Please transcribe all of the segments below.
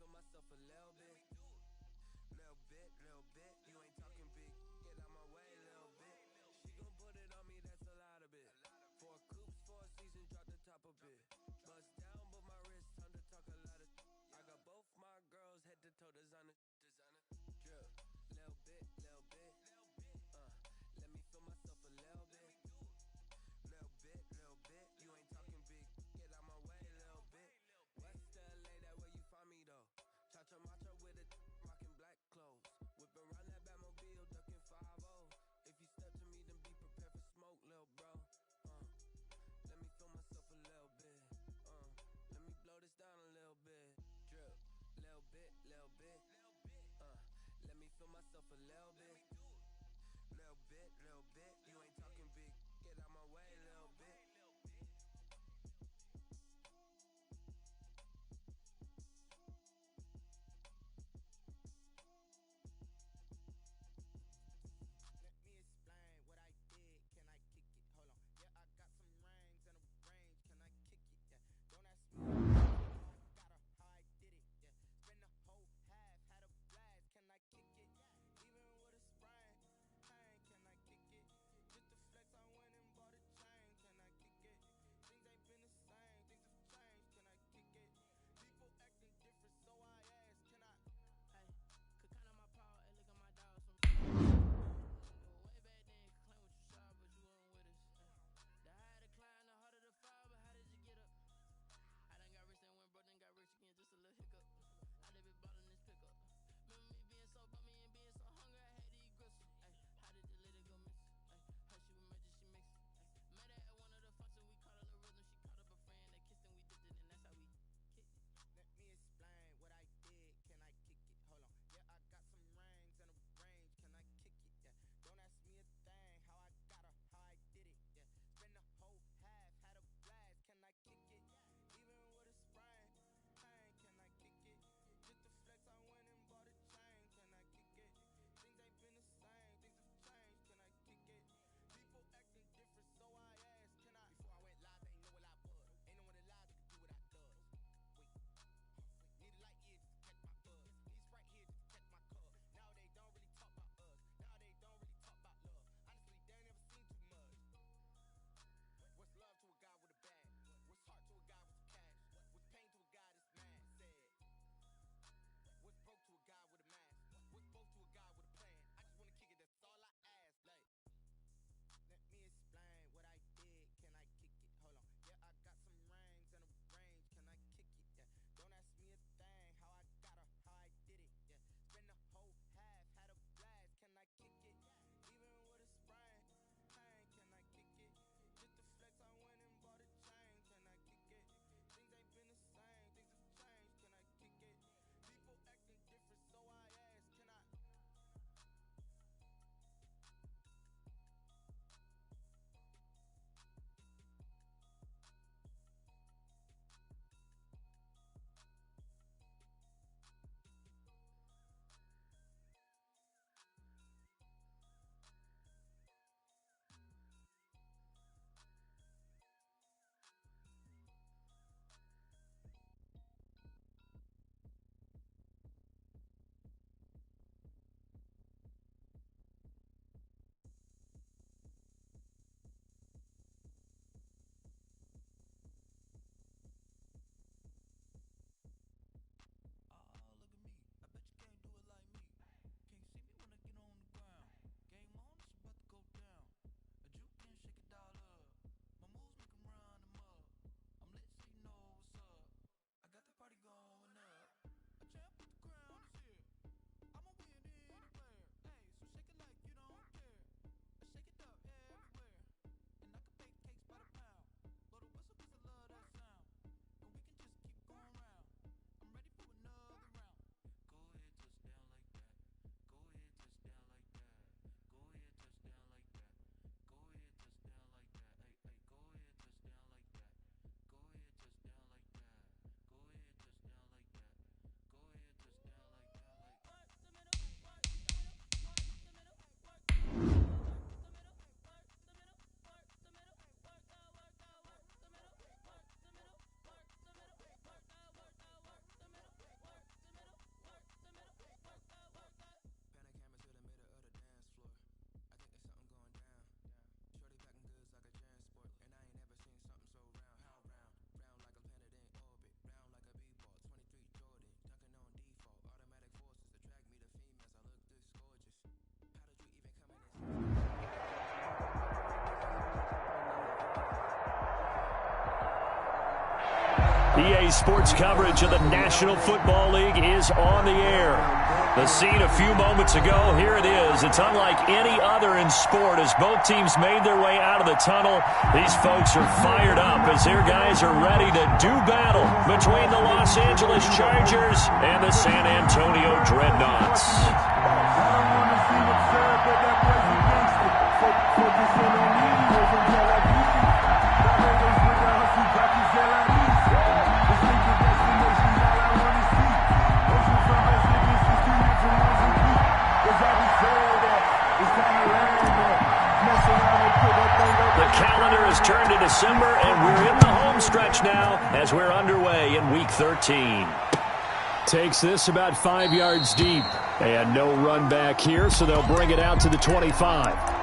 myself a little bit. Little bit, you ain't talking big. Get out my way, little bit. She gon' put it on me, that's a lot of it. 4 coops, 4 seasons, drop the top a bit. Bust down, but my wrist, time to talk a lot of. I got both my girls head to toe designer. Drip, little bit. Let me feel myself a little bit. Little bit, you ain't talking big. Get out my way, little bit. West LA, that where you find me though. Cha-cha matcha with a rockin' black clothes. Whip around that Batmobile, ducking 5-0. If you step to me, then be prepared for smoke, lil' bro. Let me feel myself a little bit. Let me blow this down a little bit. Drip, little bit. Let me feel myself a little bit. Little bit, you ain't talking big. Get out my way, little bit. Let me explain what I did. Can I kick it? Hold on. Yeah, I got some rings and a range. Can I kick it? Yeah. Don't ask me how I got her, how I did it. Yeah. Spend the whole half, had a blast. Can I kick it? Even with a sprain, can I kick it? EA Sports coverage of the National Football League is on the air. The scene a few moments ago, here it is. It's unlike any other in sport as both teams made their way out of the tunnel. These folks are fired up as their guys are ready to do battle between the Los Angeles Chargers and the San Antonio Dreadnoughts. The calendar has turned to December, and we're in the home stretch now as we're underway in Week 13. Takes this about 5 yards deep, and no run back here, so they'll bring it out to the 25.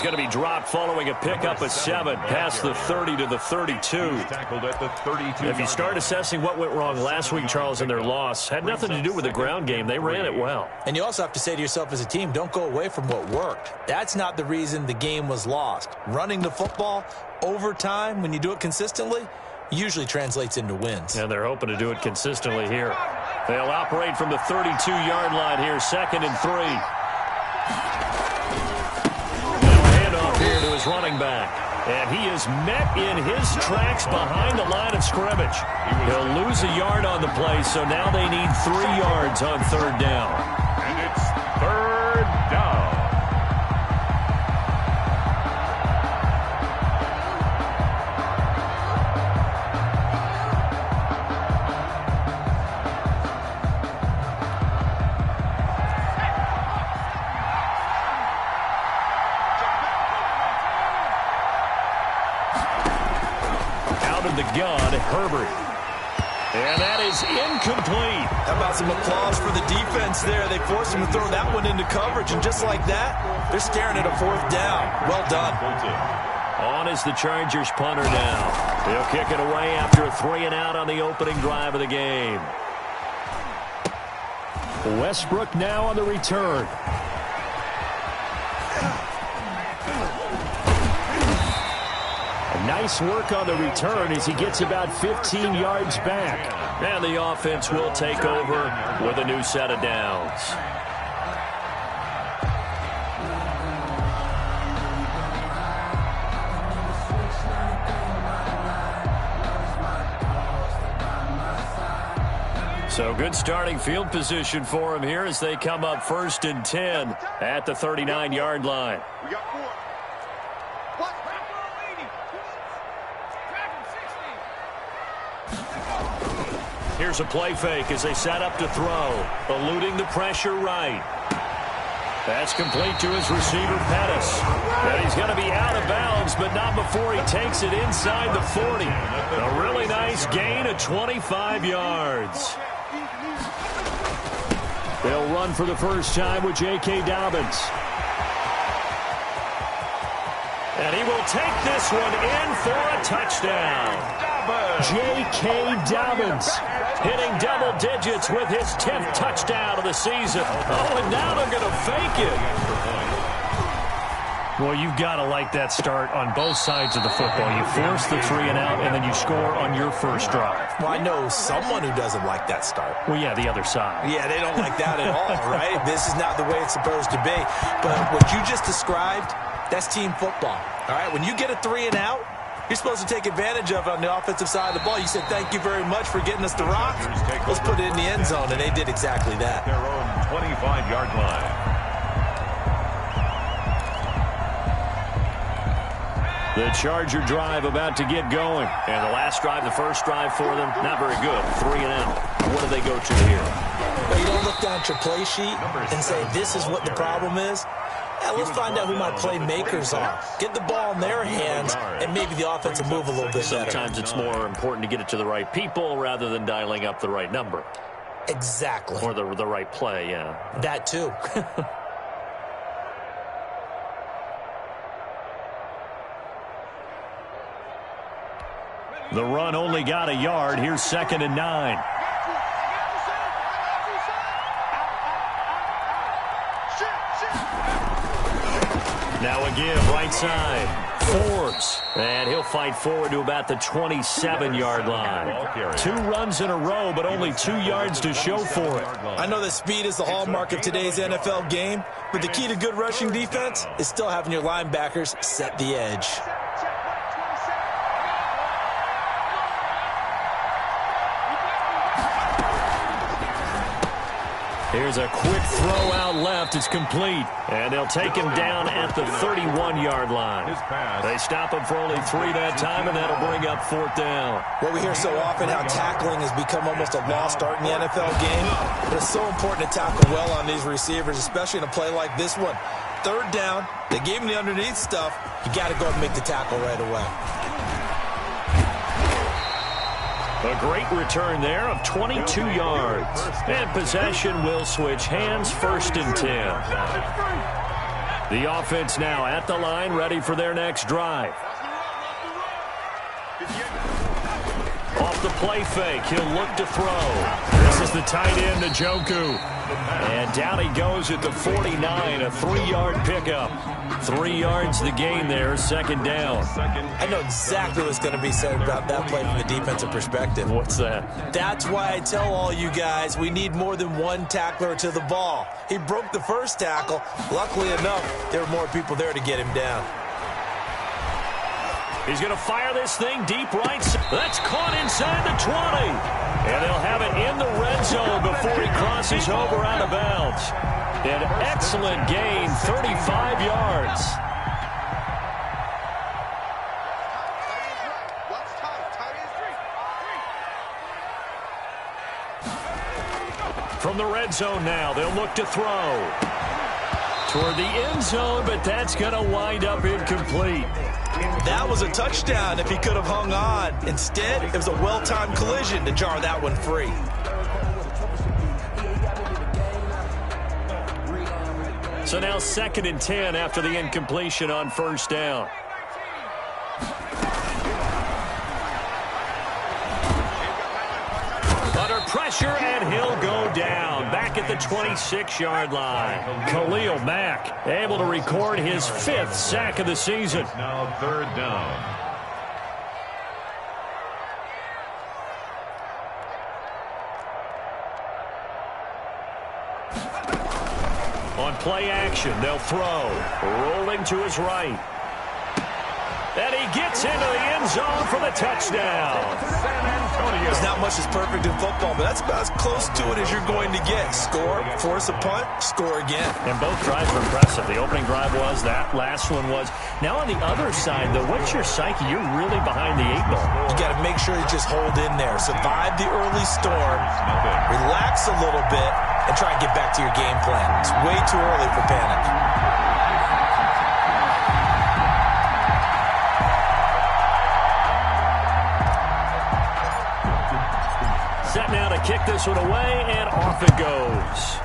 He's going to be dropped following a pickup of 7 past the 30 to the 32. Tackled at the 32. If you start assessing what went wrong last week, Charles, in their loss, had nothing to do with the ground game. They ran it well. And you also have to say to yourself as a team, don't go away from what worked. That's not the reason the game was lost. Running the football over time, when you do it consistently, usually translates into wins. And they're hoping to do it consistently here. They'll operate from the 32-yard line here, 2nd and 3. Handoff here to his running back. And he is met in his tracks behind the line of scrimmage. He'll lose a yard on the play, so now they need 3 yards on 3rd down. And it's 3rd down. The gun, Herbert. And that is incomplete. How about some applause for the defense there? They forced him to throw that one into coverage, and just like that, they're staring at a 4th down. Well done. On is the Chargers punter now. He'll kick it away after a 3-and-out on the opening drive of the game. Westbrook now on the return. Nice work on the return as he gets about 15 yards back. And the offense will take over with a new set of downs. So good starting field position for him here as they come up 1st and 10 at the 39-yard line. We got 4. Here's a play fake as they set up to throw. Eluding the pressure right. That's complete to his receiver, Pettis. And he's going to be out of bounds, but not before he takes it inside the 40. A really nice gain of 25 yards. They'll run for the first time with J.K. Dobbins. And he will take this one in for a touchdown. J.K. Dobbins hitting double digits with his 10th touchdown of the season. Oh, and now they're going to fake it. Well, you've got to like that start on both sides of the football. You force the 3-and-out, and then you score on your first drive. Well, I know someone who doesn't like that start. Well, yeah, the other side. Yeah, they don't like that at all, right? This is not the way it's supposed to be. But what you just described, that's team football, all right? When you get a 3-and-out, you're supposed to take advantage of it on the offensive side of the ball. You said, thank you very much for getting us the rock. Let's put it in the end zone, and they did exactly that. Their own 25-yard line. The Charger drive about to get going. And the last drive, the first drive for them, not very good. 3-and-out. What do they go to here? Well, you don't look down at your play sheet and say, this is what the problem is. Yeah, let's find out who my playmakers are. Get the ball in their hands, and maybe the offense will move a little bit better. Sometimes it's more important to get it to the right people rather than dialing up the right number. Exactly. Or the right play, yeah. That too. The run only got a yard. Here's 2nd and 9. Now again, right side. Forbes. And he'll fight forward to about the 27-yard line. 2 runs in a row, but only 2 yards to show for it. I know that speed is the hallmark of today's NFL game, but the key to good rushing defense is still having your linebackers set the edge. Here's a quick throw out left. It's complete. And they'll take him down at the 31-yard line. They stop him for only 3 that time, and that'll bring up 4th down. Well, we hear so often how tackling has become almost a lost art in the NFL game. But it's so important to tackle well on these receivers, especially in a play like this one. 3rd down, they gave him the underneath stuff. You got to go and make the tackle right away. A great return there of 22 yards. And possession will switch hands, 1st and 10. The offense now at the line, ready for their next drive. Off the play fake, he'll look to throw. This is the tight end, Njoku. And down he goes at the 49, a 3-yard pickup. 3 yards the gain there, second down. I know exactly what's going to be said about that play from the defensive perspective. What's that? That's why I tell all you guys we need more than one tackler to the ball. He broke the first tackle. Luckily enough, there were more people there to get him down. He's going to fire this thing deep right. That's caught inside the 20. And they'll have it in the red zone before he crosses over out of bounds. An excellent gain, 35 yards. From the red zone now, they'll look to throw. Toward the end zone, but that's going to wind up incomplete. That was a touchdown if he could have hung on. Instead, it was a well-timed collision to jar that one free. So now 2nd and 10 after the incompletion on first down. Under pressure, and he'll go down. Back at the 26-yard line. Khalil Mack able to record his 5th sack of the season. Now 3rd down. On play action, they'll throw. Rolling to his right. And he gets into the end zone for the touchdown. There's not much that's perfect in football, but that's about as close to it as you're going to get. Score, force a punt, score again. And both drives were impressive. The opening drive was, that last one was. Now on the other side, though, what's your psyche? You're really behind the 8 ball. You got to make sure you just hold in there. Survive the early storm, relax a little bit, and try and get back to your game plan. It's way too early for panic. Set now to kick this one away, and off it goes.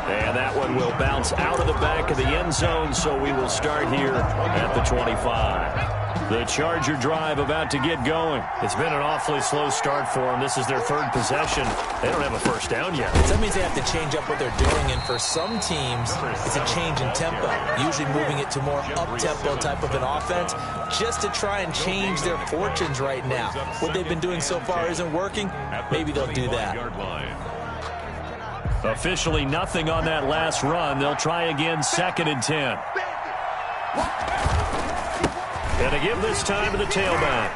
And that one will bounce out of the back of the end zone, so we will start here at the 25. The Charger drive about to get going. It's been an awfully slow start for them. This is their 3rd possession. They don't have a first down yet. That means they have to change up what they're doing, and for some teams, it's a change in tempo, usually moving it to more up-tempo type of an offense just to try and change their fortunes right now. What they've been doing so far isn't working. Maybe they'll do that. Officially nothing on that last run. They'll try again, 2nd and 10. And to give this time to the tailback.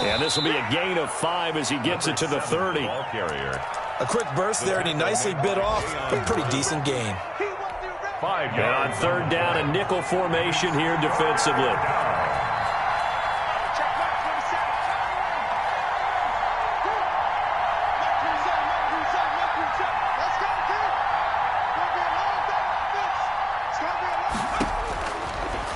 And this will be a gain of 5 as he gets it to the 30. A quick burst there, and he nicely bit off, but pretty decent gain. 5 And on 3rd down, a nickel formation here defensively.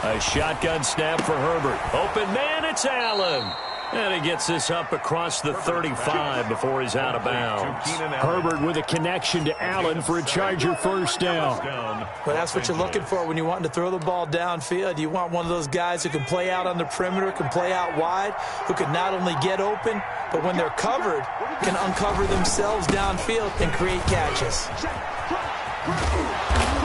A shotgun snap for Herbert. Open man, it's Allen. And he gets this up across the 35 before he's out of bounds. Herbert with a connection to Allen for a Charger first down. Well, that's what you're looking for when you want to throw the ball downfield. You want one of those guys who can play out on the perimeter, can play out wide, who can not only get open, but when they're covered, can uncover themselves downfield and create catches.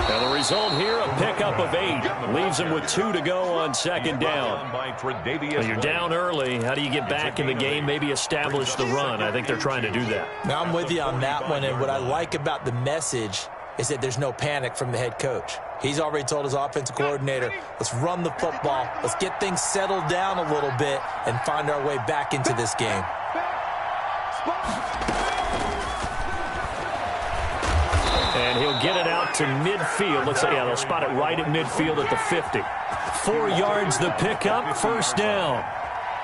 And the result here, a pickup of 8. Leaves them with 2 to go on 2nd down. Well, you're down early. How do you get back in the game, maybe establish the run? I think they're trying to do that. Now, I'm with you on that one, and what I like about the message is that there's no panic from the head coach. He's already told his offensive coordinator, let's run the football, let's get things settled down a little bit and find our way back into this game. And he'll get it out to midfield. Looks like, yeah, they'll spot it right at midfield at the 50. 4 yards the pickup, first down.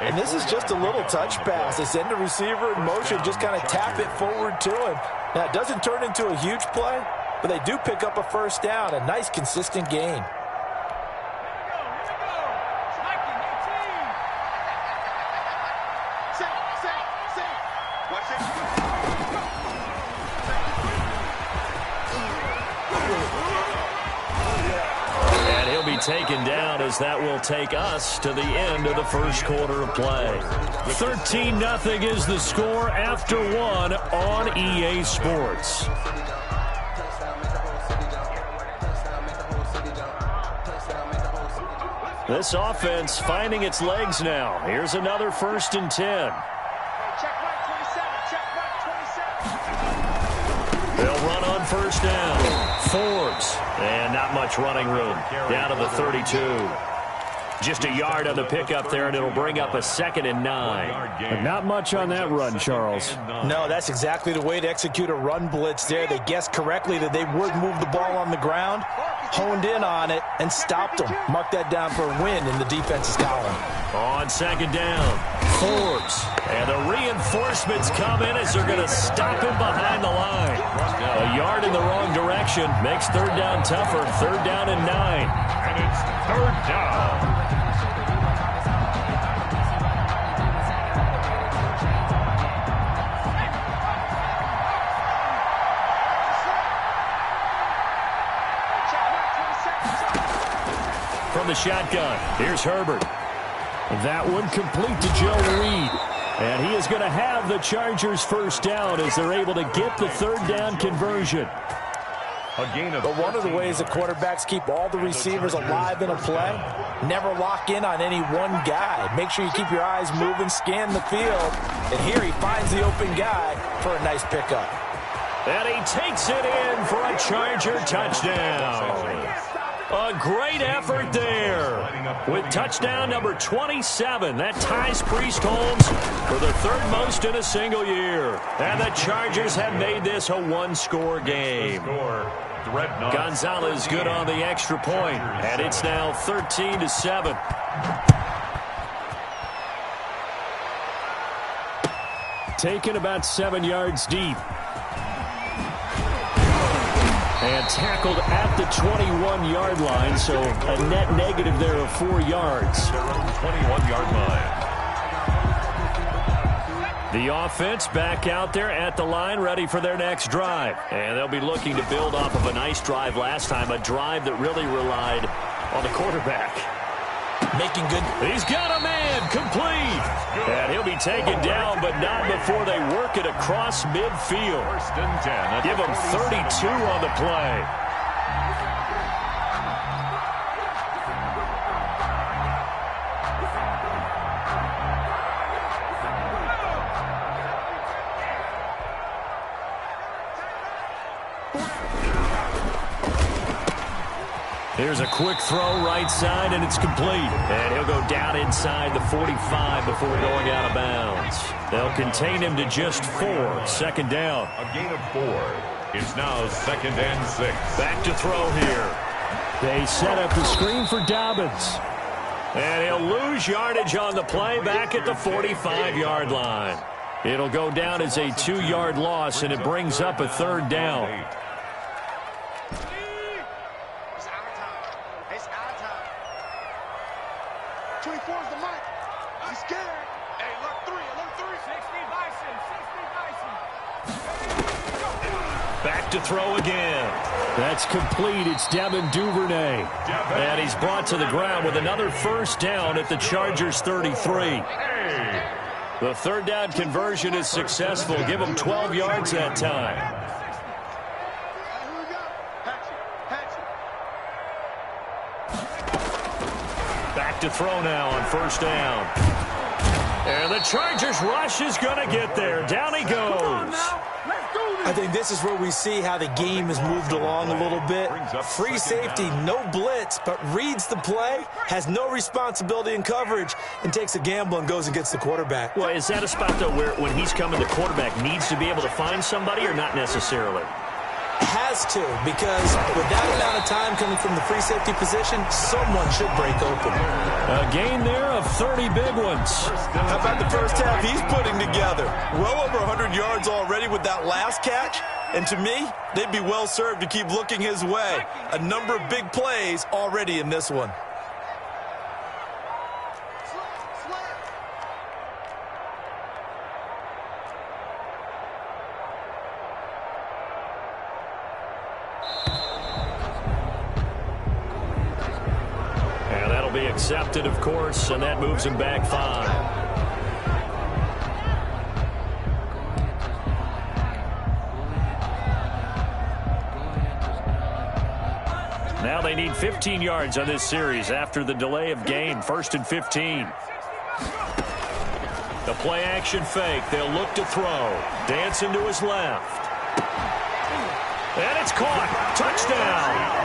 And this is just a little touch pass. They send the receiver in motion, just kind of tap it forward to him. Now, it doesn't turn into a huge play, but they do pick up a first down, a nice, consistent gain. taken down as that will take us to the end of the first quarter of play. 13-0 is the score after one on EA Sports. This offense finding its legs now. Here's another 1st and 10. They'll run on 1st down. Forbes. And not much running room. Down to the 32. Just a yard on the pickup there, and it'll bring up a 2nd and 9. But not much on that run, Charles. No, that's exactly the way to execute a run blitz there. They guessed correctly that they would move the ball on the ground, honed in on it, and stopped them. Mark that down for a win in the defense's column. On 2nd down, Forbes. And the reinforcements come in as they're going to stop him behind the line. A yard in the wrong direction makes 3rd down tougher. 3rd down and 9. And it's 3rd down. From the shotgun, here's Herbert. That one complete to Joe Reed. And he is going to have the Chargers 1st down as they're able to get the 3rd down conversion. But one of the ways that quarterbacks keep all the receivers alive in a play, never lock in on any one guy. Make sure you keep your eyes moving, scan the field. And here he finds the open guy for a nice pickup. And he takes it in for a Charger touchdown. A great effort there with touchdown number 27. That ties Priest Holmes for the 3rd most in a single year. And the Chargers have made this a 1-score game. Dreadnoughts. Gonzalez good on the extra point, and it's now 13-7. Taken about 7 yards deep. And tackled at the 21-yard line, so a net negative there of 4 yards. Their own 21-yard line. The offense back out there at the line, ready for their next drive. And they'll be looking to build off of a nice drive last time, a drive that really relied on the quarterback. Making good. He's got a man, complete. And he'll be taken down, but not before they work it across midfield. 1st and 10. Give him 32 on the play. Here's a quick throw right side, and it's complete. And he'll go down inside the 45 before going out of bounds. They'll contain him to just 4. 2nd down. A gain of 4. It's now 2nd and 6. Back to throw here. They set up the screen for Dobbins. And he'll lose yardage on the play back at the 45-yard line. It'll go down as a 2-yard loss, and it brings up a 3rd down. Back to throw again. That's complete. It's Devin Duvernay. And he's brought to the ground with another 1st down at the Chargers 33. The 3rd down conversion is successful. Give them 12 yards that time. Back to throw now on 1st down. And the Chargers rush is going to get there. Down he goes. I think this is where we see how the game has moved along a little bit. Free safety, no blitz, but reads the play, has no responsibility in coverage, and takes a gamble and goes and gets the quarterback. Well, is that a spot, though, where when he's coming, the quarterback needs to be able to find somebody or not necessarily? Has to, because with that amount of time coming from the free safety position, someone should break open. A gain there of 30 big ones. How about the first half he's putting together? Well over 100 yards already with that last catch. And to me, they'd be well served to keep looking his way. A number of big plays already in this one. accepted, of course, and that moves him back 5. Now they need 15 yards on this series after the delay of game. 1st and 15. The play action fake. They'll look to throw. Dancing to his left. And it's caught. Touchdown.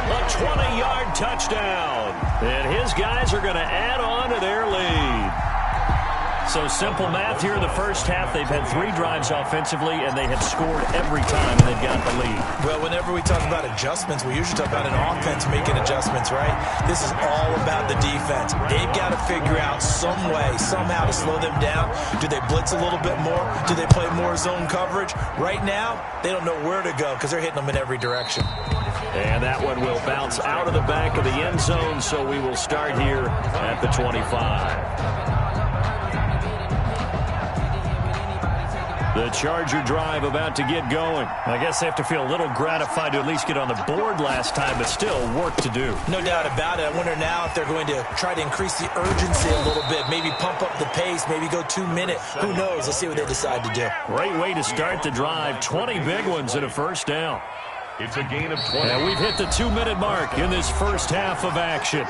A 20-yard touchdown. And his guys are going to add on to their lead. So simple math here in the first half. They've had 3 drives offensively, and they have scored every time, and they've got the lead. Well, whenever we talk about adjustments, we usually talk about an offense making adjustments, right? This is all about the defense. They've got to figure out some way, somehow to slow them down. Do they blitz a little bit more? Do they play more zone coverage? Right now, they don't know where to go because they're hitting them in every direction. And that one will bounce out of the back of the end zone, so we will start here at the 25. The Charger drive about to get going. I guess they have to feel a little gratified to at least get on the board last time, but still work to do. No doubt about it. I wonder now if they're going to try to increase the urgency a little bit, maybe pump up the pace, maybe go 2 minute. Who knows? Let's see what they decide to do. Great way to start the drive. 20 big ones and a first down. It's a gain of 20. And we've hit the 2-minute mark in this first half of action.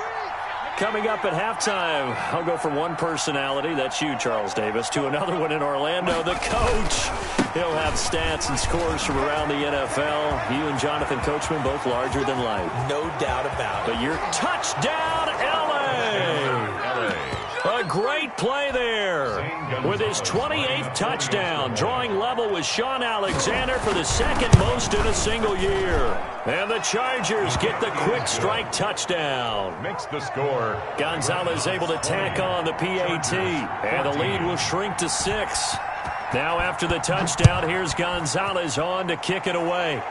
Coming up at halftime, I'll go from one personality, that's you, Charles Davis, to another one in Orlando, the coach. He'll have stats and scores from around the NFL. You and Jonathan Coachman both larger than life. No doubt about it. But your touchdown, L.A. A great play there with his 28th touchdown, drawing level with Sean Alexander for the second most in a single year. And the Chargers get the quick strike touchdown. Makes the score. Gonzalez able to tack on the PAT, and the lead will shrink to 6. Now after the touchdown, here's Gonzalez on to kick it away.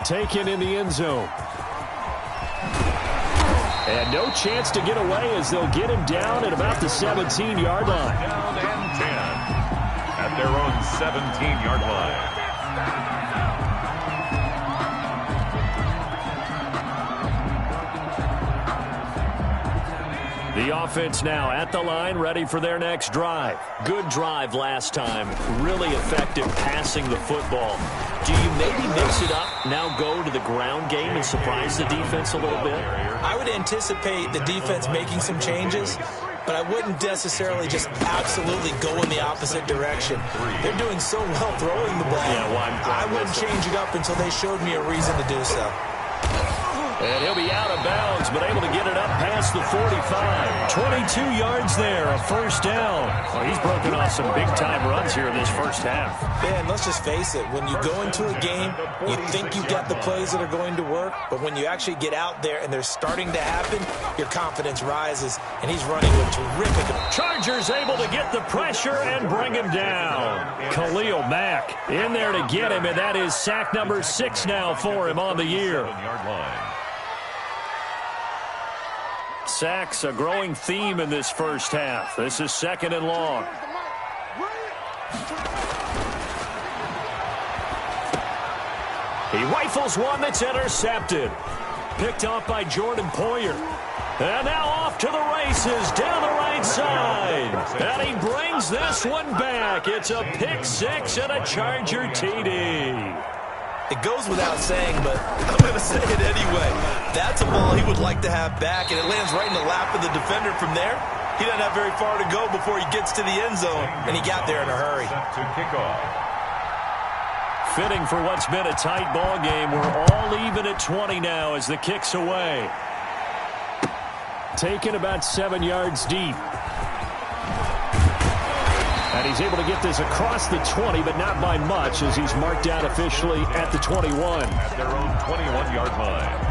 Taken in the end zone. And no chance to get away as they'll get him down at about the 17-yard line. Down and 10 at their own 17-yard line. The offense now at the line, ready for their next drive. Good drive last time. Really effective passing the football. Do you maybe mix it up, now go to the ground game and surprise the defense a little bit? I would anticipate the defense making some changes, but I wouldn't necessarily just absolutely go in the opposite direction. They're doing so well throwing the ball. Yeah, well, I wouldn't change it up until they showed me a reason to do so. And he'll be out of bounds, but able to get it up past the 45. 22 yards there, a first down. Well, he's broken off some big-time runs here in this first half. Man, let's just face it. When you go into a game, you think you've got the plays that are going to work, but when you actually get out there and they're starting to happen, your confidence rises, and he's running with terrific. Chargers able to get the pressure and bring him down. Khalil Mack in there to get him, and that is sack number 6 now for him on the year. 7-yard line. Sacks, a growing theme in this first half. This is 2nd and long. He rifles one that's intercepted. Picked off by Jordan Poyer. And now off to the races down the right side. And he brings this one back. It's a pick 6 and a Charger TD. It goes without saying, but I'm going to say it anyway. That's a ball he would like to have back, and it lands right in the lap of the defender from there. He doesn't have very far to go before he gets to the end zone, and he got there in a hurry. Set to kick off. Fitting for what's been a tight ball game. We're all even at 20 now as the kick's away. Taken about 7 yards deep. And he's able to get this across the 20, but not by much, as he's marked out officially at the 21. At their own 21-yard line.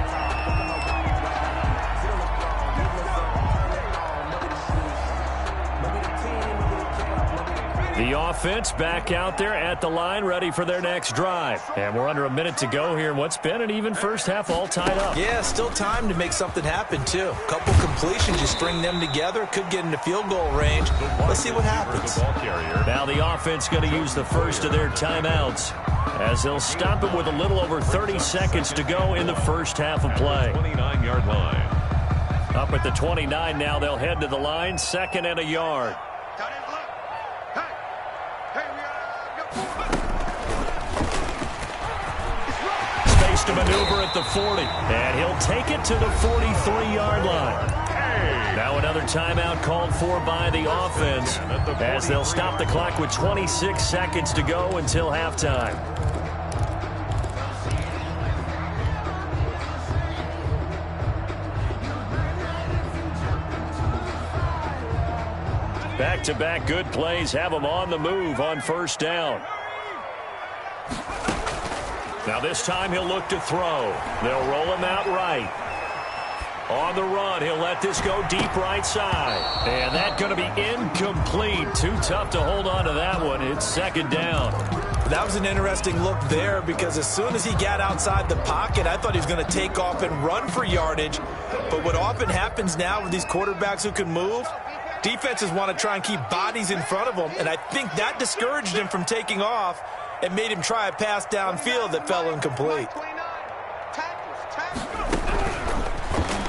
The offense back out there at the line, ready for their next drive. And we're under a minute to go here in what's been an even first half, all tied up. Yeah, still time to make something happen, too. A couple completions, you string them together, could get into field goal range. Let's see what happens. Now the offense going to use the first of their timeouts, as they'll stop it with a little over 30 seconds to go in the first half of play. 29-yard line. Up at the 29 now, they'll head to the line, 2nd and a yard. Space to maneuver at the 40, and he'll take it to the 43-yard line. Now another timeout called for by the offense as they'll stop the clock with 26 seconds to go until halftime. Back-to-back good plays have them on the move on 1st down. Now this time he'll look to throw. They'll roll him out right. On the run, he'll let this go deep right side. And that's going to be incomplete. Too tough to hold on to that one. It's 2nd down. That was an interesting look there because as soon as he got outside the pocket, I thought he was going to take off and run for yardage. But what often happens now with these quarterbacks who can move, defenses want to try and keep bodies in front of them. And I think that discouraged him from taking off and made him try a pass downfield that fell incomplete.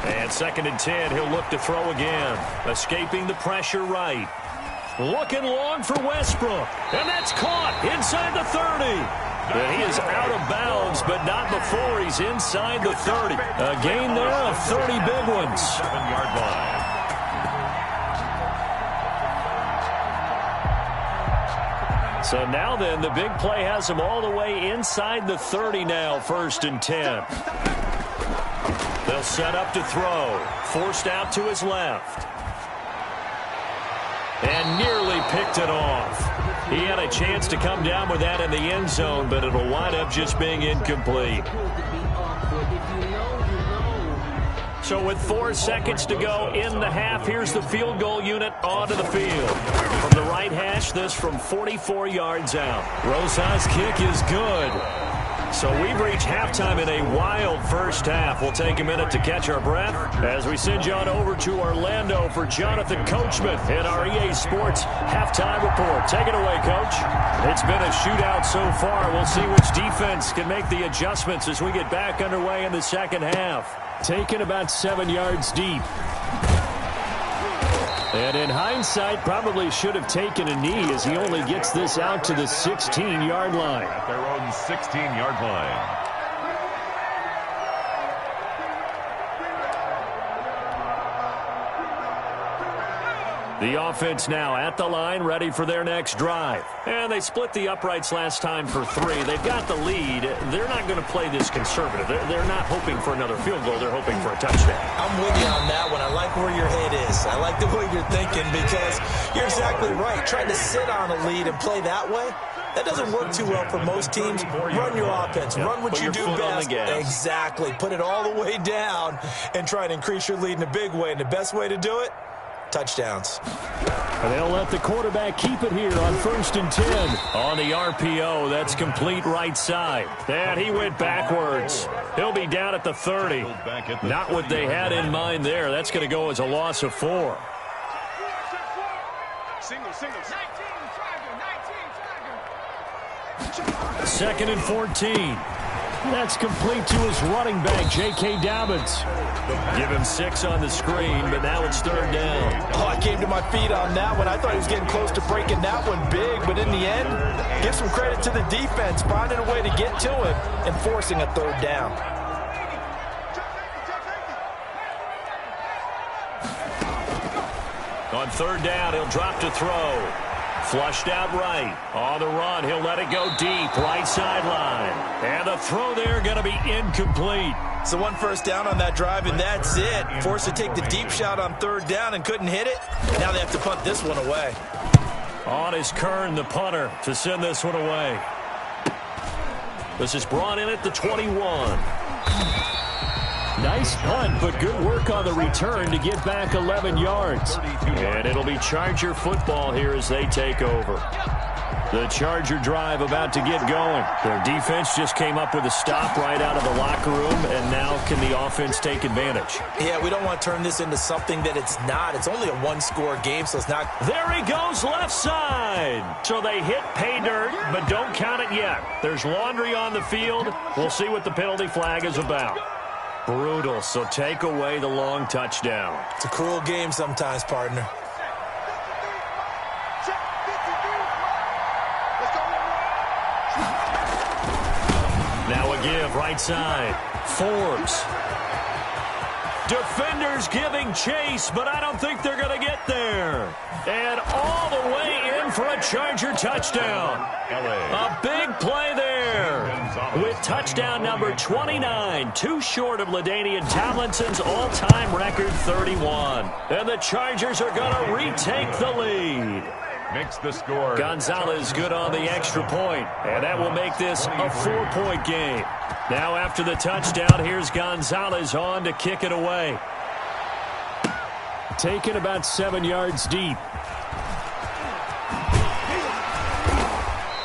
And 2nd and 10, he'll look to throw again. Escaping the pressure right. Looking long for Westbrook. And that's caught inside the 30. And he is out of bounds, but not before he's inside the 30. A gain there of 30 big ones. 7-yard line. So now then, the big play has him all the way inside the 30 now, 1st and 10. They'll set up to throw. Forced out to his left. And nearly picked it off. He had a chance to come down with that in the end zone, but it'll wind up just being incomplete. So with 4 seconds to go in the half, here's the field goal unit onto the field. From the right hash, this from 44 yards out. Rosa's kick is good. So we've reached halftime in a wild 1st half. We'll take a minute to catch our breath as we send you on over to Orlando for Jonathan Coachman in our EA Sports Halftime Report. Take it away, Coach. It's been a shootout so far. We'll see which defense can make the adjustments as we get back underway in the 2nd half. Taken about 7 yards deep. And in hindsight, probably should have taken a knee as he only gets this out to the 16-yard line. At their own 16-yard line. The offense now at the line, ready for their next drive. And they split the uprights last time for 3. They've got the lead. They're not going to play this conservative. They're not hoping for another field goal. They're hoping for a touchdown. I'm with you on that one. I like where your head is. I like the way you're thinking because you're exactly right. Trying to sit on a lead and play that way, that doesn't work too well for most teams. Run your offense. Run what you do best. Exactly. Put it all the way down and try and increase your lead in a big way. And the best way to do it, touchdowns. And they'll let the quarterback keep it here on 1st and 10. On the RPO, that's complete right side. And he went backwards. He'll be down at the 30. Not what they had in mind there. That's going to go as a loss of 4. Second and 14. That's complete to his running back, J.K. Dobbins. Give him 6 on the screen, but now it's 3rd down. Oh, I came to my feet on that one. I thought he was getting close to breaking that one big, but in the end, give some credit to the defense, finding a way to get to him and forcing a 3rd down. On 3rd down, he'll drop to throw. Flushed out right. On the run, he'll let it go deep, right sideline. And the throw there going to be incomplete. So 1 first down on that drive, and that's it. Forced to take the deep shot on 3rd down and couldn't hit it. Now they have to punt this one away. On is Kern, the punter, to send this one away. This is brought in at the 21. Nice punt, but good work on the return to get back 11 yards. And it'll be Charger football here as they take over. The Charger drive about to get going. Their defense just came up with a stop right out of the locker room, and now can the offense take advantage? Yeah, we don't want to turn this into something that it's not. It's only a 1-score game, so it's not. There he goes, left side. So they hit pay dirt, but don't count it yet. There's laundry on the field. We'll see what the penalty flag is about. Brutal, so take away the long touchdown. It's a cruel game sometimes, partner. Now a give, right side. Forbes. Defenders giving chase, but I don't think they're going to get there. And all the way in for a Charger touchdown. A big play there. With touchdown number 29, too short of LaDainian Tomlinson's all-time record 31. And the Chargers are going to retake the lead. Makes the score. Gonzalez good on the extra point, and that will make this a 4-point game. Now after the touchdown, here's Gonzalez on to kick it away. Taken about 7 yards deep.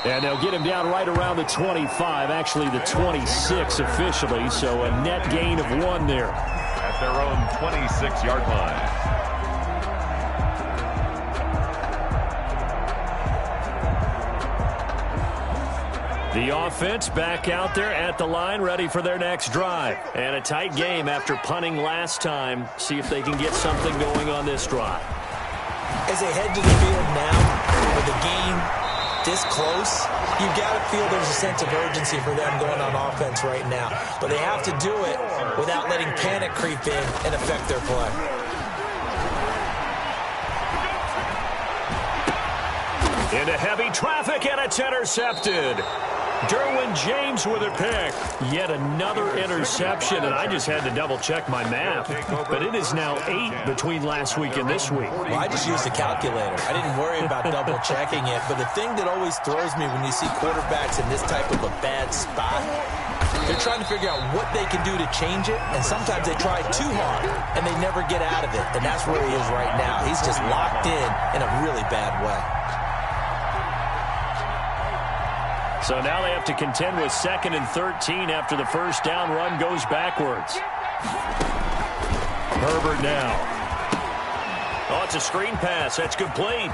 And they'll get him down right around the 25, actually the 26 officially, so a net gain of 1 there. At their own 26-yard line. The offense back out there at the line, ready for their next drive. And a tight game after punting last time. See if they can get something going on this drive. As they head to the field now, with the game this close, you've got to feel there's a sense of urgency for them going on offense right now. But they have to do it without letting panic creep in and affect their play. Into heavy traffic, and it's intercepted. Derwin James with a pick. Yet another interception, and I just had to double-check my math. But it is now 8 between last week and this week. Well, I just used a calculator. I didn't worry about double-checking it. But the thing that always throws me when you see quarterbacks in this type of a bad spot, they're trying to figure out what they can do to change it, and sometimes they try too hard, and they never get out of it. And that's where he is right now. He's just locked in a really bad way. So now they have to contend with 2nd and 13 after the first down run goes backwards. Herbert now. Oh, it's a screen pass. That's complete.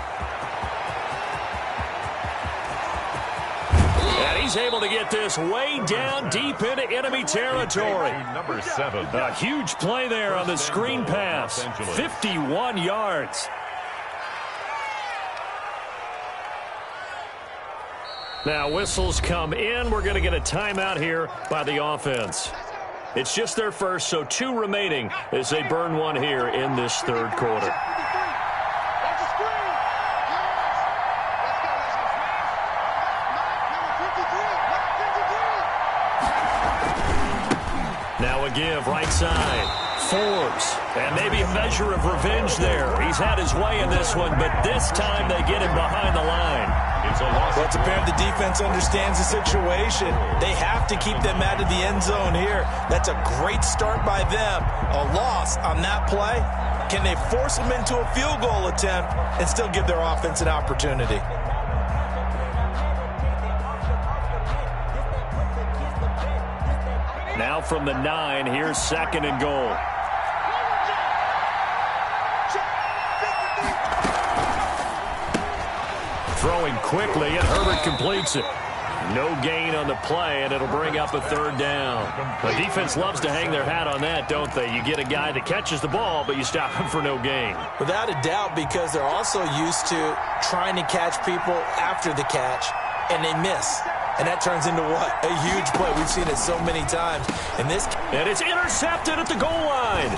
And he's able to get this way down deep into enemy territory. Number 7. A huge play there on the screen pass. 51 yards. Now whistles come in. We're going to get a timeout here by the offense. It's just their first, so 2 remaining as they burn 1 here in this third quarter. Now a give, right side. Forbes, and maybe a measure of revenge there. He's had his way in this one, but this time they get him behind the line. Well, it's apparent the defense understands the situation. They have to keep them out of the end zone here. That's a great start by them. A loss on that play. Can they force them into a field goal attempt and still give their offense an opportunity? Now from the 9, here's 2nd and goal. Throwing quickly, and Herbert completes it. No gain on the play, and it'll bring up a 3rd down. The defense loves to hang their hat on that, don't they? You get a guy that catches the ball, but you stop him for no gain. Without a doubt, because they're also used to trying to catch people after the catch, and they miss. And that turns into what? A huge play. We've seen it so many times. And it's intercepted at the goal line.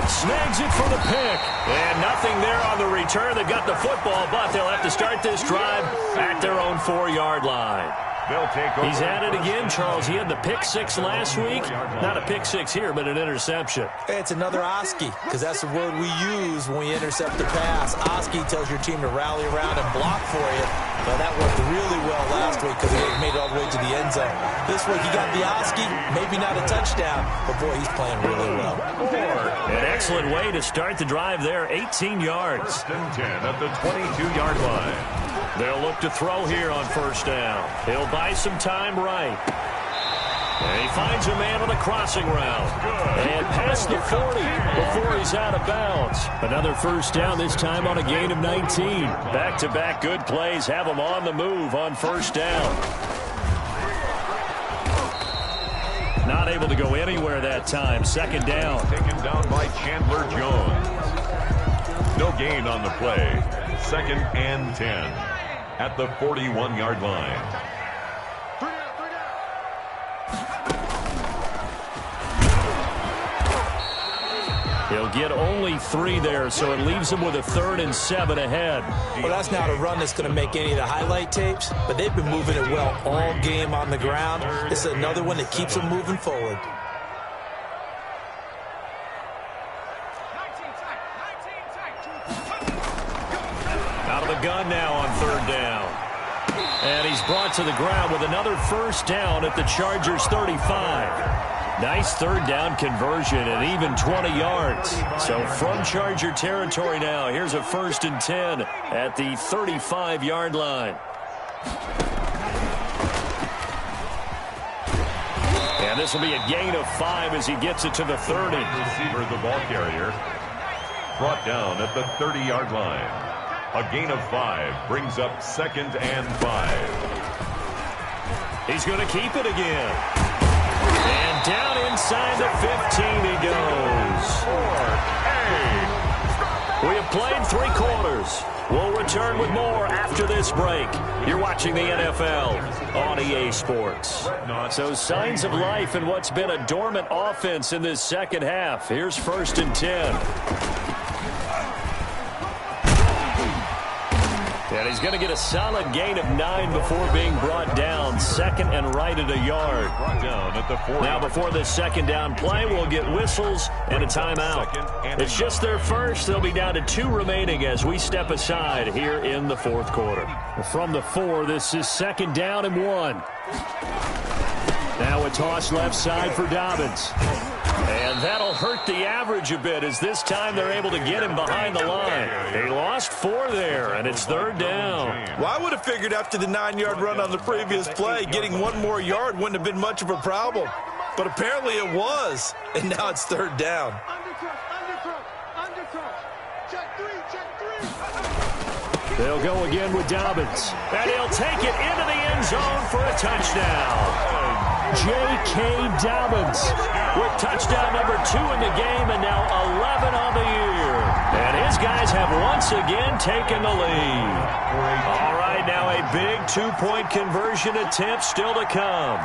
Snags it for the pick. And nothing there on the return. They got the football, but they'll have to start this drive at their own 4-yard line. They'll take over. He's at it again, Charles. He had the pick 6 last week. Not a pick 6 here, but an interception. It's another Oski, because that's the word we use when we intercept the pass. Oski tells your team to rally around and block for you. Well, that worked really well last week because he made it all the way to the end zone. This week he got the Oski, maybe not a touchdown, but boy, he's playing really well. An excellent way to start the drive there, 18 yards. 1st and 10 at the 22-yard line. They'll look to throw here on 1st down. He'll buy some time right. And he finds a man on the crossing route. And past the 40 before he's out of bounds. Another 1st down, this time on a gain of 19. Back-to-back good plays have him on the move on 1st down. Not able to go anywhere that time. Second down. Taken down by Chandler Jones. No gain on the play. 2nd and 10 at the 41-yard line. He'll get only 3 there, so it leaves him with a 3rd and 7 ahead. Well, that's not a run that's going to make any of the highlight tapes, but they've been moving it well all game on the ground. This is another one that keeps them moving forward. Out of the gun now on 3rd down. And he's brought to the ground with another 1st down at the Chargers' 35. Nice 3rd down conversion and even 20 yards. So from Charger territory now, here's a 1st and 10 at the 35-yard line. And this will be a gain of 5 as he gets it to the 30. Receiver, the ball carrier, brought down at the 30-yard line. A gain of 5 brings up 2nd and 5. He's going to keep it again. And down inside the 15 he goes. We have played 3 quarters. We'll return with more after this break. You're watching the NFL on EA Sports. So signs of life in what's been a dormant offense in this second half. Here's 1st and 10. And he's going to get a solid gain of 9 before being brought down. 2nd and right at a yard. Brought down at the 40. Now before this 2nd down play, we'll get whistles and a timeout. It's just their first. They'll be down to 2 remaining as we step aside here in the 4th quarter. From the 4, this is 2nd down and 1. Now a toss left side for Dobbins. And that'll hurt the average a bit as this time they're able to get him behind the line. They lost 4 there, and it's 3rd down. Well, I would have figured after the 9-yard run on the previous play, getting 1 more yard wouldn't have been much of a problem. But apparently it was, and now it's 3rd down. They'll go again with Dobbins. And he'll take it into the end zone for a touchdown. J.K. Dobbins with touchdown number 2 in the game and now 11 on the year. And his guys have once again taken the lead. All right, now a big 2-point conversion attempt still to come.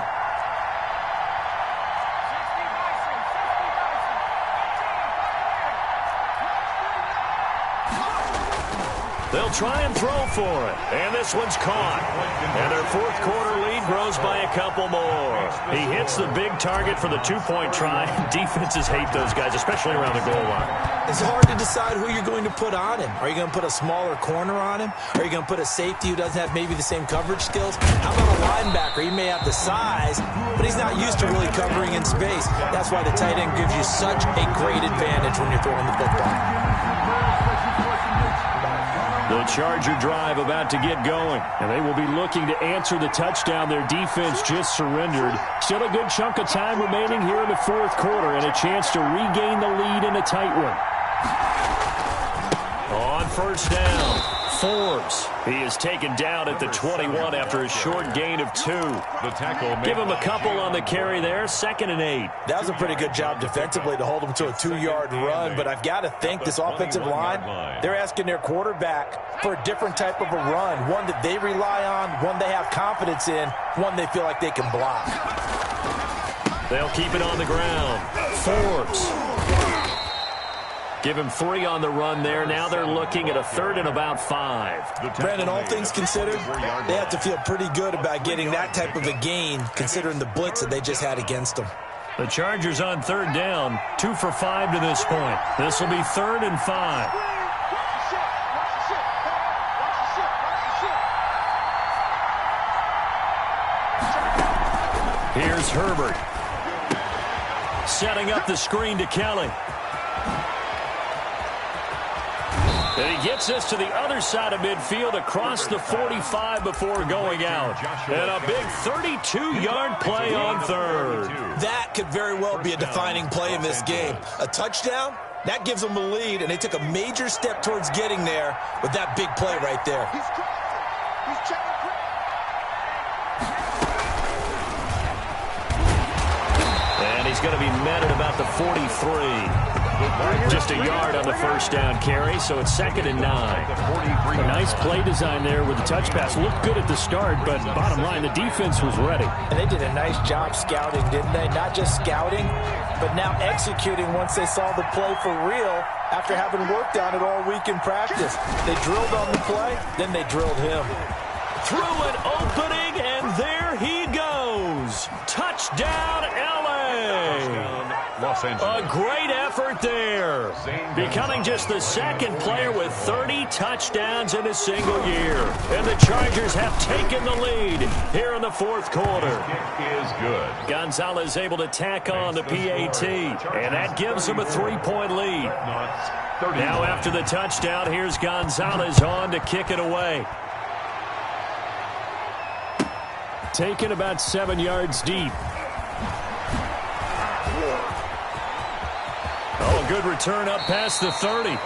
They'll try and throw for it. And this one's caught. And their 4th quarter lead grows by a couple more. He hits the big target for the 2-point try. Defenses hate those guys, especially around the goal line. It's hard to decide who you're going to put on him. Are you going to put a smaller corner on him? Are you going to put a safety who doesn't have maybe the same coverage skills? How about a linebacker? He may have the size, but he's not used to really covering in space. That's why the tight end gives you such a great advantage when you're throwing the football. The Charger drive about to get going, and they will be looking to answer the touchdown their defense just surrendered. Still a good chunk of time remaining here in the 4th quarter and a chance to regain the lead in a tight one. On 1st down, Forbes. He is taken down at the 21 after a short gain of 2. The tackle. Give him a couple on the carry there, 2nd and 8. That was a pretty good job defensively to hold him to a 2-yard run, but I've got to think this offensive line, they're asking their quarterback for a different type of a run, one that they rely on, one they have confidence in, one they feel like they can block. They'll keep it on the ground. Forbes. Give him 3 on the run there. Now they're looking at a 3rd and about 5. Brandon, all things considered, they have to feel pretty good about getting that type of a gain, considering the blitz that they just had against them. The Chargers on 3rd down, 2 for 5 to this point. This will be 3rd and 5. Here's Herbert. Setting up the screen to Kelly. And he gets this to the other side of midfield across the 45 before going out. And a big 32-yard play on 3rd. That could very well be a defining play in this game. A touchdown, that gives them a lead, and they took a major step towards getting there with that big play right there. going to be met at about the 43. Just a yard on the first down carry, so it's 2nd and 9. A nice play design there with the touch pass. Looked good at the start, but bottom line, the defense was ready. And they did a nice job scouting, didn't they? Not just scouting, but now executing once they saw the play for real after having worked on it all week in practice. They drilled on the play, then they drilled him. Through an opening, and there he goes. Touchdown, L.A. Los Angeles. A great effort there. Becoming just the second player with 30 touchdowns in a single year. And the Chargers have taken the lead here in the fourth quarter. Kick is good. Gonzalez able to tack on the PAT, and that gives him a 3-point lead. Now after the touchdown, here's Gonzalez on to kick it away. Taken about 7 yards deep. Oh, good return up past the 30. And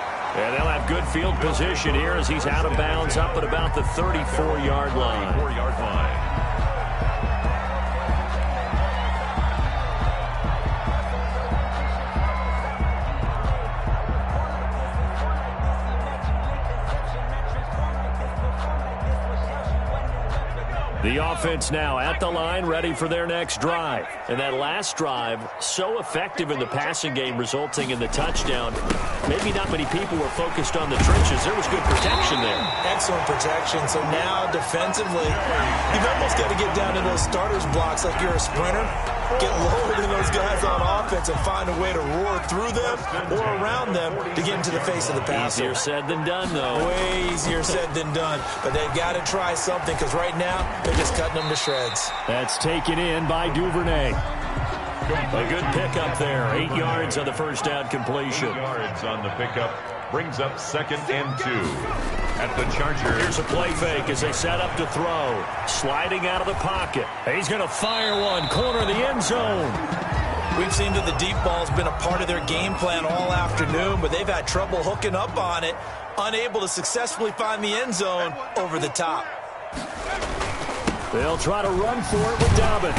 they'll have good field position here as he's out of bounds up at about the 34-yard line. 34-yard line. The offense now at the line, ready for their next drive. And that last drive, so effective in the passing game, resulting in the touchdown. Maybe not many people were focused on the trenches. There was good protection there. Excellent protection. So now, defensively, you've almost got to get down to those starters blocks like you're a sprinter. Get lower than those guys on offense and find a way to roar through them or around them to get into the face of the passer. Easier said than done, though. Way easier said than done. But they've got to try something because right now they're just cutting them to shreds. That's taken in by Duvernay. A good pickup there. 8 yards on the first down completion. 8 yards on the pickup. Brings up 2nd and 2 at the Chargers. Here's a play fake as they set up to throw. Sliding out of the pocket. He's going to fire one. Corner of the end zone. We've seen that the deep ball's been a part of their game plan all afternoon, but they've had trouble hooking up on it, unable to successfully find the end zone over the top. They'll try to run for it with Dobbins.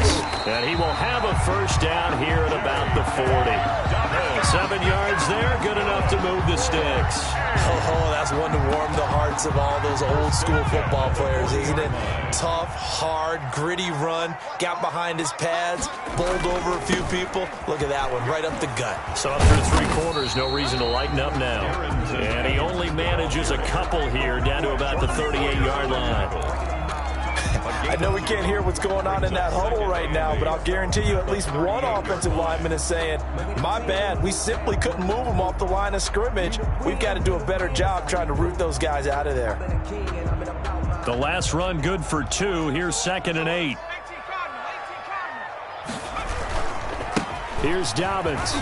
And he will have a first down here at about the 40. 7 yards there, good enough to move the sticks. Oh, that's one to warm the hearts of all those old school football players, isn't it? Tough, hard, gritty run, got behind his pads, bowled over a few people. Look at that one, right up the gut. So up through 3 quarters, no reason to lighten up now. And he only manages a couple here down to about the 38-yard line. I know we can't hear what's going on in that huddle right now, but I'll guarantee you at least one offensive lineman is saying, my bad, we simply couldn't move them off the line of scrimmage. We've got to do a better job trying to root those guys out of there. The last run good for 2. Here's 2nd and 8. Here's Dobbins.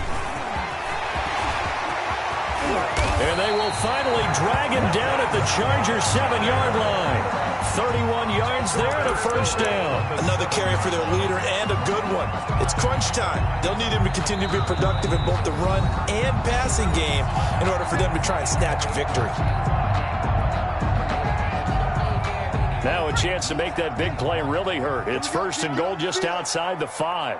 And they will finally drag him down at the Chargers' 7-yard line. 31 yards there and a first down. Another carry for their leader and a good one. It's crunch time. They'll need him to continue to be productive in both the run and passing game in order for them to try and snatch victory. Now a chance to make that big play really hurt. It's 1st and goal just outside the 5.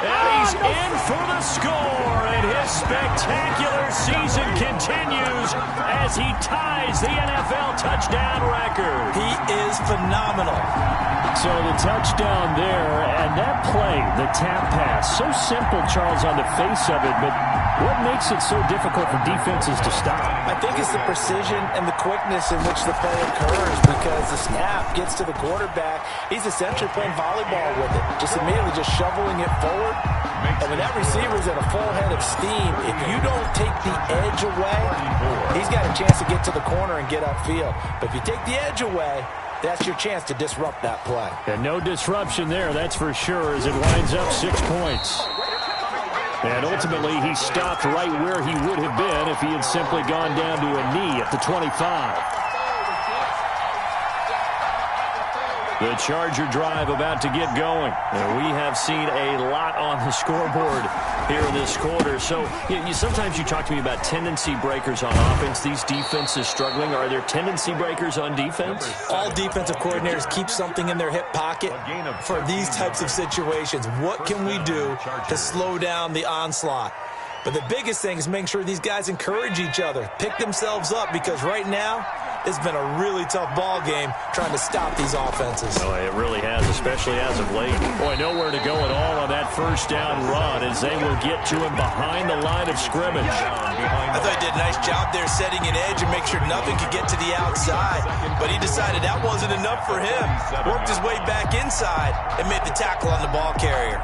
And he's in for the score, and his spectacular season continues as he ties the NFL touchdown record. He is phenomenal. So the touchdown there, and that play, the tap pass, so simple, Charles, on the face of it, but what makes it so difficult for defenses to stop? I think it's the precision and the quickness in which the play occurs because the snap gets to the quarterback. He's essentially playing volleyball with it, just immediately just shoveling it forward. And when that receiver's at a full head of steam, if you don't take the edge away, he's got a chance to get to the corner and get upfield. But if you take the edge away, that's your chance to disrupt that play. And no disruption there, that's for sure, as it winds up 6 points. And ultimately, he stopped right where he would have been if he had simply gone down to a knee at the 25. The Charger drive about to get going. And we have seen a lot on the scoreboard here in this quarter. So sometimes you talk to me about tendency breakers on offense. These defenses struggling. Are there tendency breakers on defense? All defensive coordinators keep something in their hip pocket for these types of situations. What can we do to slow down the onslaught? But the biggest thing is making sure these guys encourage each other, pick themselves up, because right now it's been a really tough ball game trying to stop these offenses. Oh, it really has, especially as of late. Boy, nowhere to go at all on that first down run as they will get to him behind the line of scrimmage. I thought he did a nice job there setting an edge and make sure nothing could get to the outside. But he decided that wasn't enough for him. Worked his way back inside and made the tackle on the ball carrier.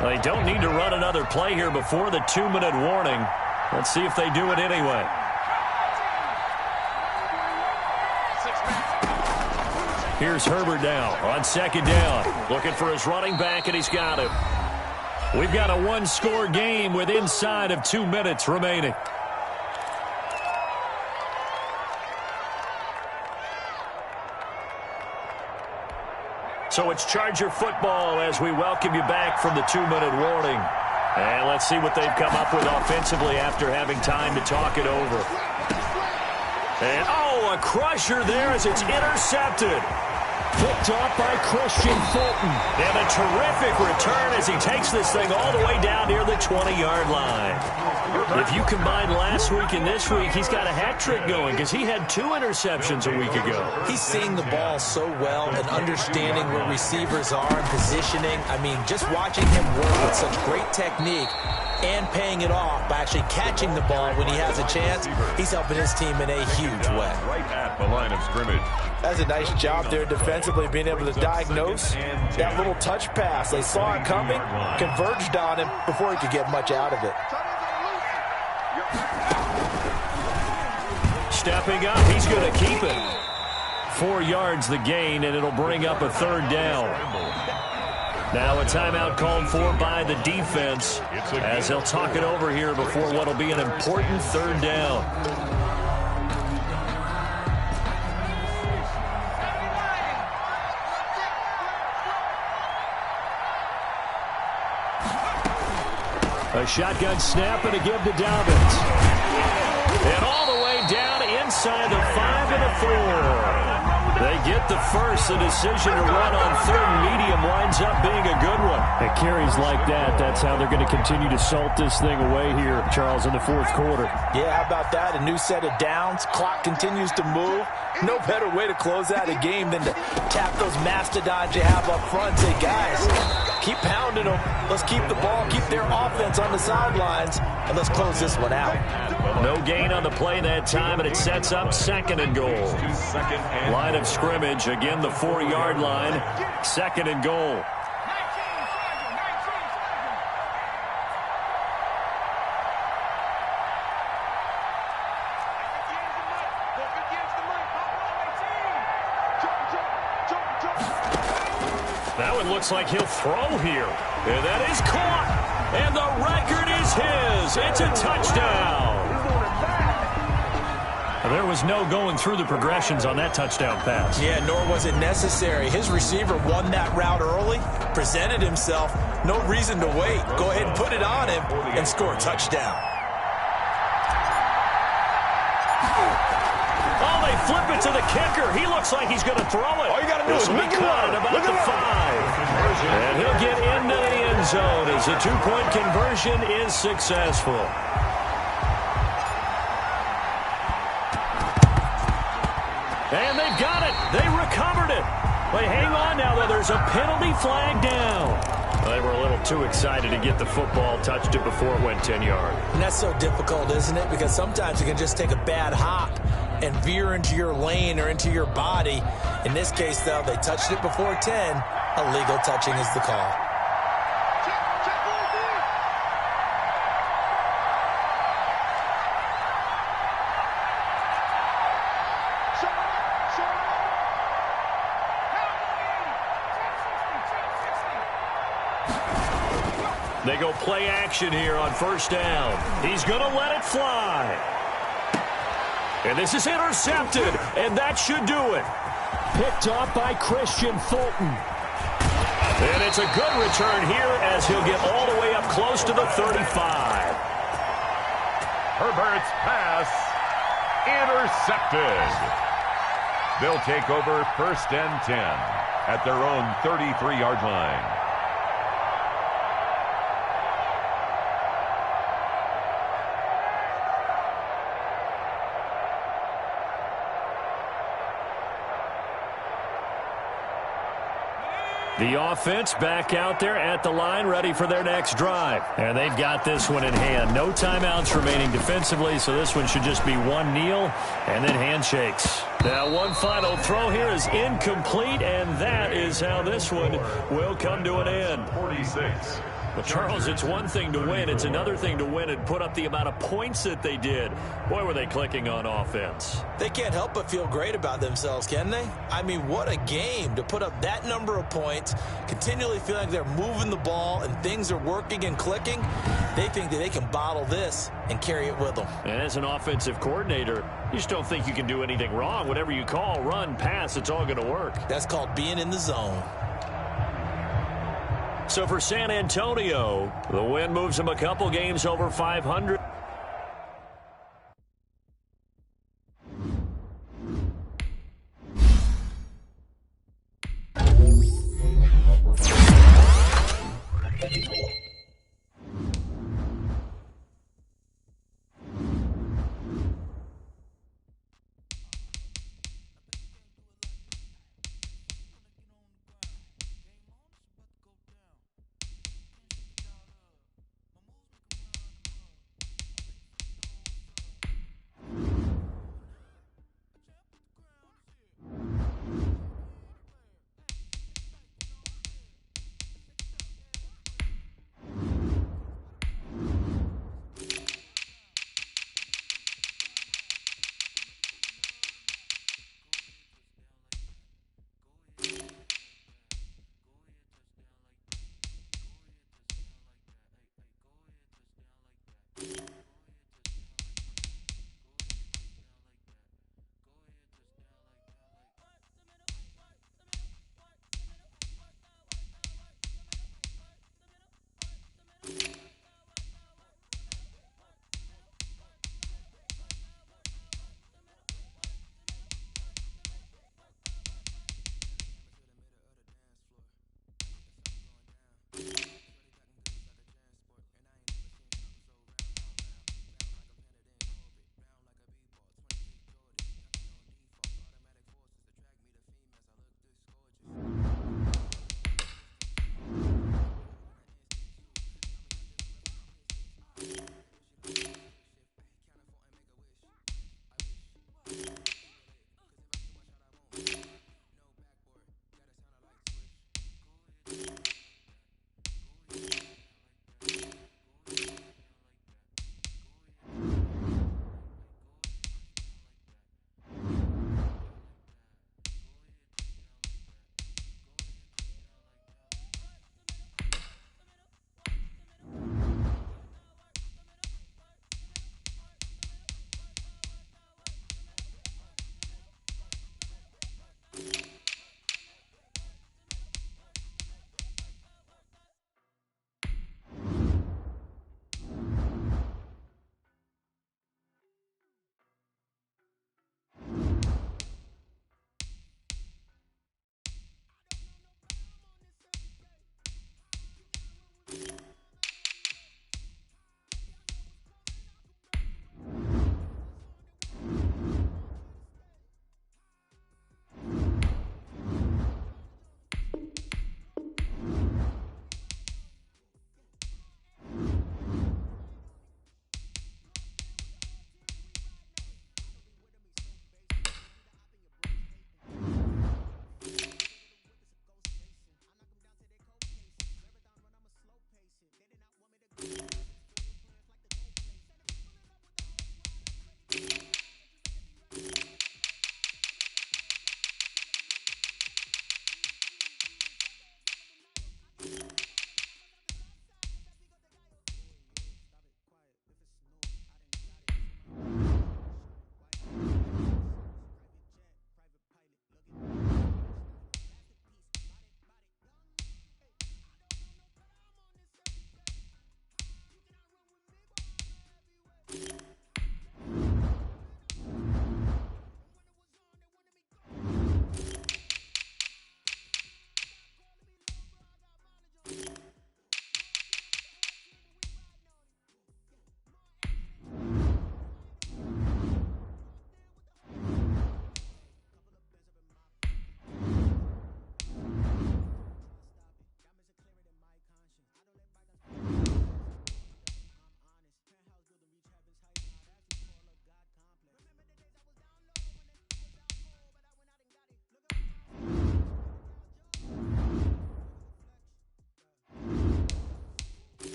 They don't need to run another play here before the 2-minute warning. Let's see if they do it anyway. Here's Herbert now on second down. Looking for his running back, and he's got him. We've got a one-score game with inside of 2 minutes remaining. So it's Charger football as we welcome you back from the 2-minute warning. And let's see what they've come up with offensively after having time to talk it over. And, a crusher there as it's intercepted. Picked off by Christian Fulton. And a terrific return as he takes this thing all the way down near the 20-yard line. If you combine last week and this week, he's got a hat trick going because he had 2 interceptions a week ago. He's seeing the ball so well and understanding where receivers are and positioning. I mean, just watching him work with such great technique and paying it off by actually catching the ball when he has a chance, he's helping his team in a huge way. Right at the line of scrimmage. That's a nice job there defensively, being able to diagnose that little touch pass. They saw it coming, converged on him before he could get much out of it. Stepping up, he's going to keep it. 4 yards the gain, and it'll bring up a third down. Now a timeout called for by the defense as they'll talk it over here before what will be an important third down. A shotgun snap and a give to Dobbins. And all the way down inside the 5 and a 4. They get the first. The decision to run on third and medium winds up being a good one. At carries like that, that's how they're going to continue to salt this thing away here, Charles, in the fourth quarter. Yeah, how about that? A new set of downs. Clock continues to move. No better way to close out a game than to tap those mastodons you have up front. Say, guys, keep pounding them. Let's keep the ball, keep their offense on the sidelines, and let's close this one out. No gain on the play that time, and it sets up second and goal. Line of scrimmage, again the 4-yard line, second and goal. That one looks like he'll throw here. And that is caught. And the record is his. It's a touchdown. There was no going through the progressions on that touchdown pass. Yeah, nor was it necessary. His receiver won that route early, presented himself. No reason to wait. Go ahead and put it on him and score a touchdown. They flip it to the kicker. He looks like he's going to throw it. All you got to do is look at about the 5. And he'll get into the end zone as the 2-point conversion is successful. And they've got it. They recovered it. They hang on now, though. There's a penalty flag down. They were a little too excited to get the football, touched it before it went 10 yards. And that's so difficult, isn't it? Because sometimes you can just take a bad hop and veer into your lane or into your body. In this case, though, they touched it before 10. Illegal touching is the call. They go play action here on first down. He's going to let it fly. And this is intercepted, and that should do it. Picked off by Christian Fulton. And it's a good return here as he'll get all the way up close to the 35. Herbert's pass intercepted. They'll take over first and 10 at their own 33-yard line. The offense back out there at the line, ready for their next drive. And they've got this one in hand. No timeouts remaining defensively, so this one should just be one kneel and then handshakes. Now one final throw here is incomplete, and that is how this one will come to an end. 46. Well, Charles, it's one thing to win. It's another thing to win and put up the amount of points that they did. Boy, were they clicking on offense. They can't help but feel great about themselves, can they? I mean, what a game to put up that number of points, continually feeling like they're moving the ball and things are working and clicking. They think that they can bottle this and carry it with them. And as an offensive coordinator, you just don't think you can do anything wrong. Whatever you call, run, pass, it's all going to work. That's called being in the zone. So for San Antonio, the win moves them a couple games over 500.